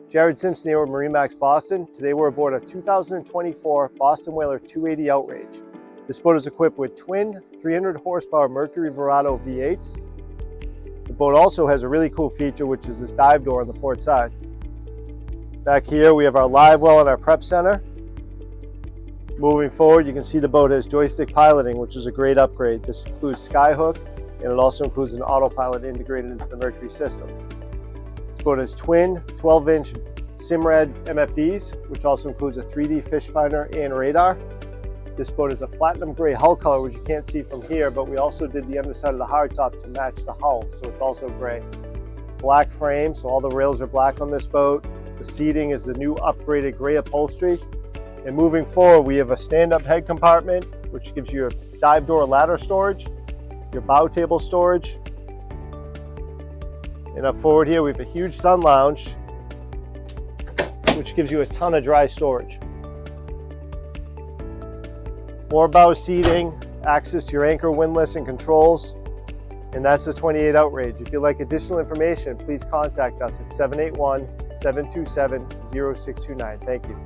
Jared Simpson here with MarineMax Boston. Today we're aboard a 2024 Boston Whaler 280 Outrage. This boat is equipped with twin 300 horsepower Mercury Verado V8s. The boat also has a really cool feature, which is this dive door on the port side. Back here we have our live well and our prep center. Moving forward, you can see the boat has joystick piloting, which is a great upgrade. This includes skyhook, and it also includes an autopilot integrated into the Mercury system. This boat has twin 12-inch Simrad MFDs, which also includes a 3D fish finder and radar. This boat is a platinum gray hull color, which you can't see from here, but we also did the underside of the hardtop to match the hull, so it's also gray. Black frame, so all the rails are black on this boat. The seating is the new upgraded gray upholstery. And moving forward, we have a stand-up head compartment, which gives you a dive door ladder storage, your bow table storage. And up forward here, we have a huge sun lounge, which gives you a ton of dry storage. More bow seating, access to your anchor, windlass, and controls. And that's the 28 Outrage. If you'd like additional information, please contact us at 781-727-0629. Thank you.